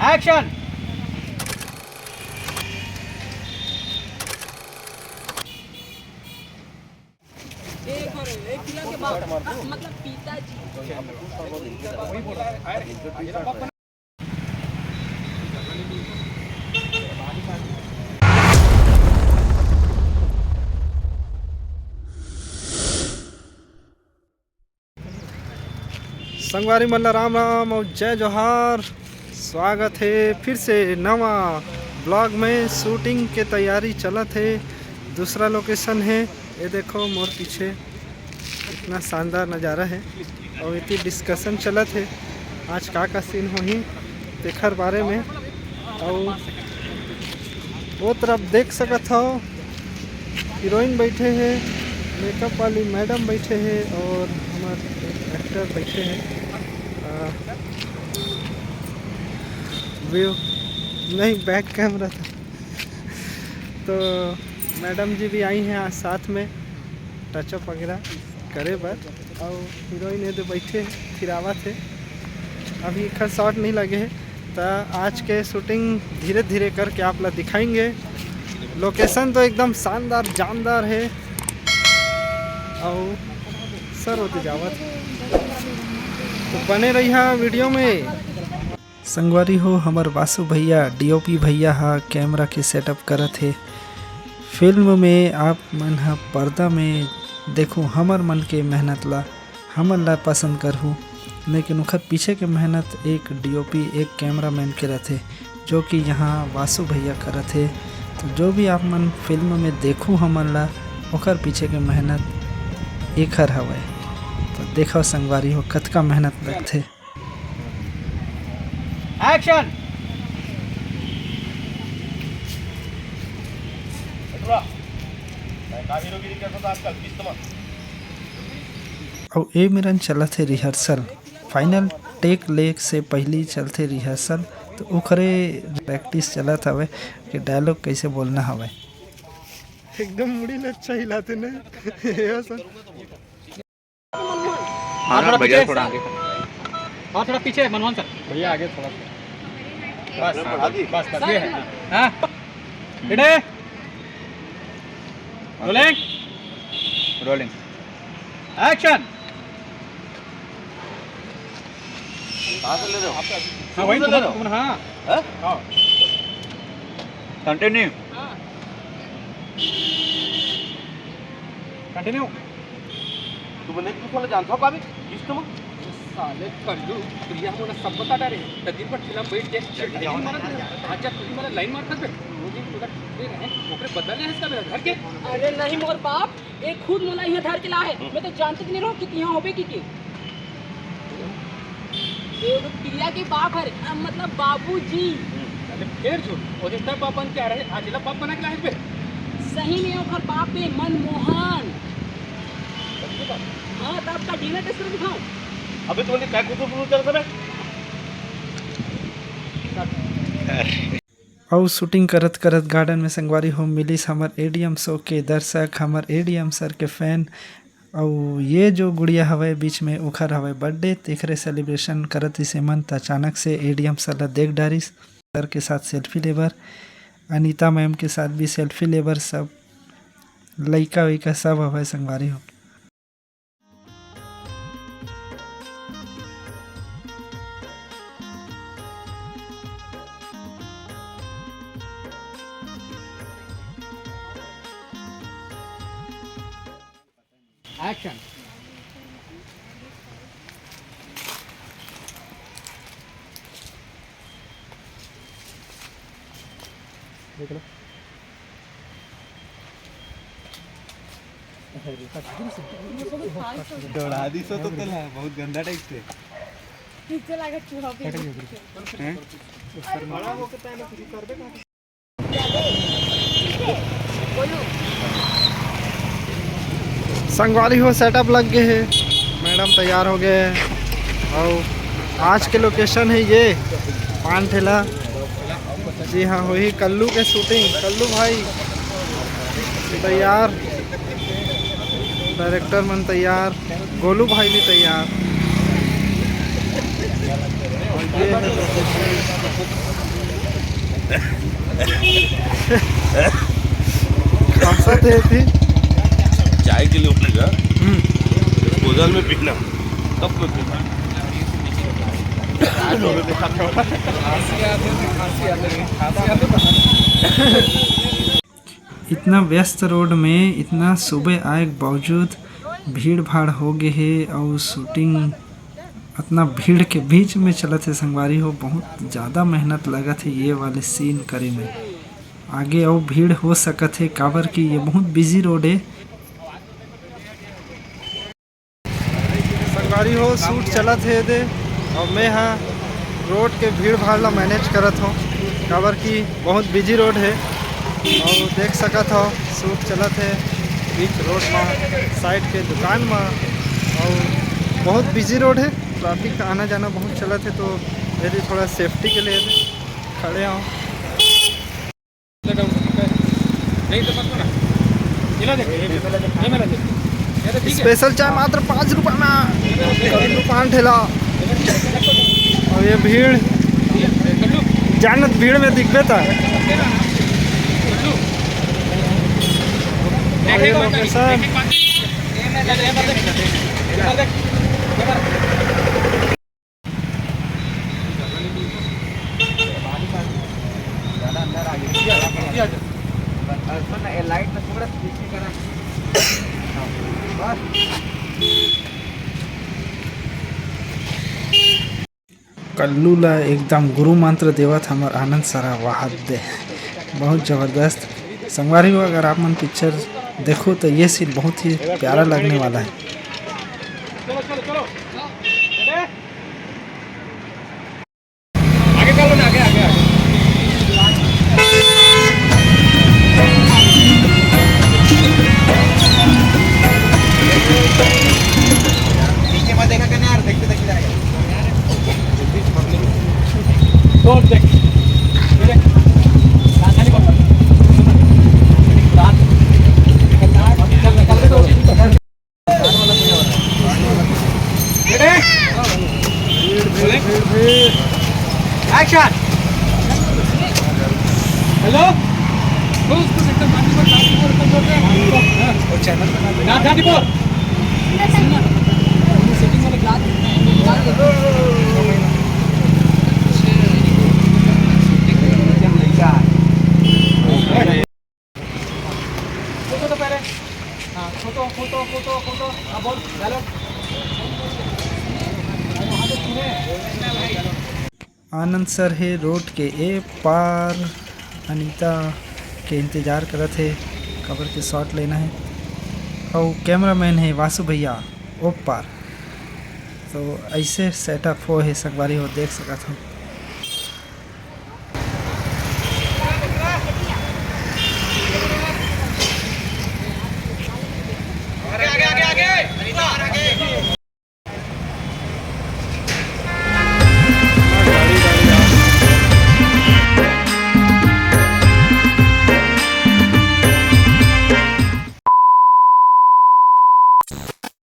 Action. मतलब पिताजी संगवारी मल्ला राम राम और जय जोहार। स्वागत है फिर से नवा ब्लॉग में। शूटिंग के तैयारी चलत है। दूसरा लोकेशन है ये देखो मोर पीछे, इतना शानदार नज़ारा है और इतनी डिस्कशन चलत है आज का सीन होही तेखर बारे में। और वो तरफ देख सकत हो हीरोइन बैठे हैं, मेकअप वाली मैडम बैठे हैं और हमारे एक्टर बैठे हैं। व्यू नहीं बैक कैमरा था तो मैडम जी भी आई हैं आज साथ में टचअप वगैरह करे बर। और हीरोइन है तो बैठे फिरावा थे, अभी खर शॉट नहीं लगे हैं तो आज के शूटिंग धीरे धीरे करके आप लोग दिखाएंगे। लोकेशन तो एकदम शानदार जानदार है और सर होते जावत तो बने रही वीडियो में। संगवारी हो हमार वासु भैया डीओपी भैया हा कैमरा के सेटअप करत है। फिल्म में आप मन हा पर्दा में देखो हमर मन के मेहनत ला हमन ला पसंद करहूँ, लेकिन उखर पीछे के मेहनत एक डीओपी एक कैमरामैन के रहते जो कि यहाँ वासु भैया करत है। तो जो भी आप मन फिल्म में देखूँ हमन ला ओकर पीछे के मेहनत एक हर हवे। तो देखो संगवारी हो कतका मेहनत लगते। एक्शन। और ये मेरन चलत है रिहर्सल, फाइनल टेक लेग से पहले चलते रिहर्सल। तो ओखरे प्रैक्टिस चलत हवे कि डायलॉग कैसे बोलना हवे। एकदम मुड़ी ले अच्छा हिलाते ने सर। थोड़ा पीछे, थोड़ा आगे और थोड़ा पीछे मनमोहन सर भैया आगे थोड़ा बस बस ये है। हाँ इधर रोलिंग रोलिंग एक्शन। हाँ वही तुम हाँ हाँ कंटिन्यू कंटिन्यू। तू बने तू साले जानता हो काबी किस तुम साले कल्लू प्रिया मोला सब बता डाले तदीर पर फिल्म बैठ के अच्छा तुझी मला लाइन मार कर मुझे तुझा दे रहे ओकरे बदलने है इसका मेरा घर के। अरे नहीं मोर बाप एक खुद मोला यहाँ धर के ला है। मैं तो जानती नहीं रहो कि यहाँ होबे की ये प्रिया के बाप है मतलब बाबूजी। फिर झूठ और जितना बाप बन के आ रहे आज बाप बना के लाए पे सही में ओकर बाप है मनमोहन। हाँ तो आपका डीएनए टेस्ट कर दिखाऊं। अबे तूने क्या कुछ बोल कर सबे और शूटिंग करत करत गार्डन में संगवारी हो मिलिस हमार एडीएम शो के दर्शक, हमार एडीएम सर के फैन। और ये जो गुड़िया हवे बीच में उखर हवे बर्थडे तेखरे सेलिब्रेशन करत इसे मन त अचानक से एडीएम सर ला देख डारिस। सर के साथ सेल्फी लेबर, अनीता मैम के साथ भी सेल्फी लेबर, सब लइका वइका सब हवे संगवारी हो। एक्शन। देख लो दौड़ा दी सो तो तेल बहुत गंदा टाइप से पीछे लगा चूहा पे हैं सर बड़ा हो के पहले कुछ कर दे। संगवारी हो सेटअप लग गए है, मैडम तैयार हो गए हैं। और आज के लोकेशन है ये पान ठेला। जी हाँ वही कल्लू के शूटिंग। कल्लू भाई तैयार, डायरेक्टर मन तैयार, गोलू भाई भी तैयार। और ये है खासा थे थी चाय के लिए उठेगा डिस्पोजल में पीना तब कोई पीना इतना व्यस्त रोड में इतना सुबह आए के बावजूद भीड़ भाड़ हो गए है और शूटिंग इतना भीड़ के बीच में चलत है संगवारी हो। बहुत ज़्यादा मेहनत लगत है ये वाले सीन करे में। आगे और भीड़ हो सकत है काबर की ये बहुत बिजी रोड है। संगवारी हो शूट चलत है दे और मैं हाँ रोड के भीड़ भाड़ ला मैनेज करत हूँ काबर की बहुत बिजी रोड है। और देख सकत हो शूट चलत है बीच रोड में साइड के दुकान में और बहुत बिजी रोड है। ट्रैफिक का आना जाना बहुत चलत है तो मेरी थोड़ा सेफ्टी के लिए खड़े हूँ। नहीं तो मत ना ये देख ये मेरा देख स्पेशल चाय मात्र 5 रुपये में दुकान ठेला। और ये भीड़ जानत भीड़ में दिखबे था लोकेशन कल्लू ला एकदम गुरु मंत्र देवत हमार आनंद सारा वाहद दे बहुत ज़बरदस्त। संगवारी हो अगर आप मन पिक्चर देखो तो ये सीन बहुत ही प्यारा लगने वाला है। चलो चलो चलो आगे चलो ना आगे आगे नीचे मत देखा करना यार देखते देखते जाएगा तो देख एक्शन हेलो दोस्त एकदम और चैनल बना गाजीपुर सेटिंग वाले फोटो तो पहले हाँ फोटो फोटो फोटो फोटो हाँ बोल डायलॉग आनंद सर है रोड के ए पार अनीता के इंतज़ार करत है कवर के शॉट लेना है और कैमरामैन है वासु भैया ओ पार। तो ऐसे सेटअप हो है संगवारी हो देख सकत हो।